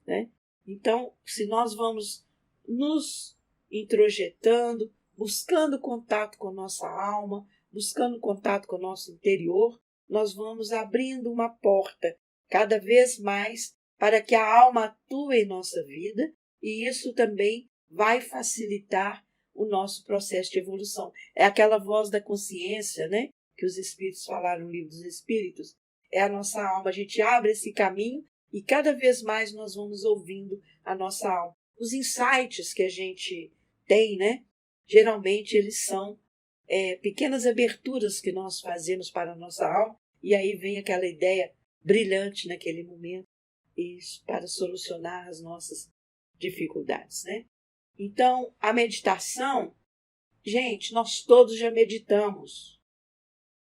né? Então, se nós vamos nos introjetando, buscando contato com a nossa alma, buscando contato com o nosso interior, nós vamos abrindo uma porta cada vez mais para que a alma atue em nossa vida, e isso também vai facilitar o nosso processo de evolução. É aquela voz da consciência, né, que os Espíritos falaram no Livro dos Espíritos. É a nossa alma, a gente abre esse caminho e cada vez mais nós vamos ouvindo a nossa alma. Os insights que a gente tem, né, geralmente eles são pequenas aberturas que nós fazemos para a nossa alma, e aí vem aquela ideia brilhante naquele momento, isso, para solucionar as nossas dificuldades, né? Então, a meditação, gente, nós todos já meditamos.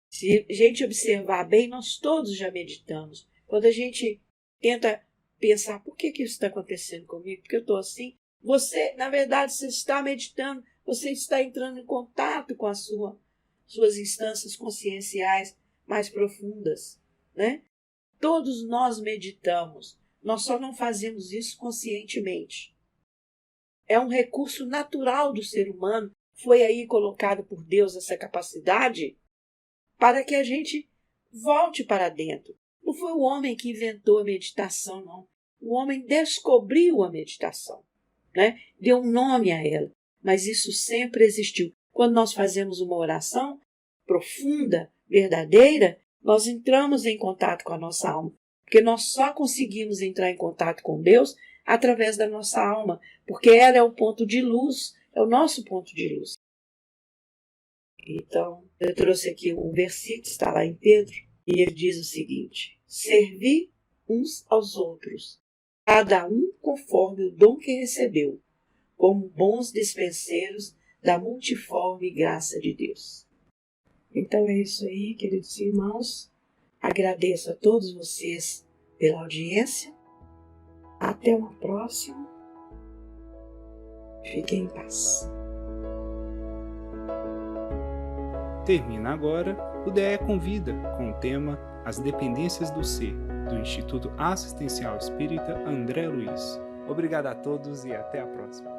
Se a gente observar bem, nós todos já meditamos. Quando a gente tenta pensar, por que isso está acontecendo comigo? Porque eu estou assim? Você, na verdade, você está meditando, você está entrando em contato com as suas instâncias conscienciais mais profundas, né? Todos nós meditamos, nós só não fazemos isso conscientemente. É um recurso natural do ser humano, foi aí colocado por Deus essa capacidade para que a gente volte para dentro. Não foi o homem que inventou a meditação, não. O homem descobriu a meditação, né? Deu um nome a ela, mas isso sempre existiu. Quando nós fazemos uma oração profunda, verdadeira, nós entramos em contato com a nossa alma, porque nós só conseguimos entrar em contato com Deus através da nossa alma, porque ela é o ponto de luz, é o nosso ponto de luz. Então, eu trouxe aqui um versículo, está lá em Pedro, e ele diz o seguinte: servi uns aos outros, cada um conforme o dom que recebeu, como bons dispenseiros da multiforme graça de Deus. Então é isso aí, queridos irmãos. Agradeço a todos vocês pela audiência. Até uma próxima. Fiquem em paz. Termina agora o DE Convida com o tema As Dependências do Ser, do Instituto Assistencial Espírita André Luiz. Obrigado a todos e até a próxima.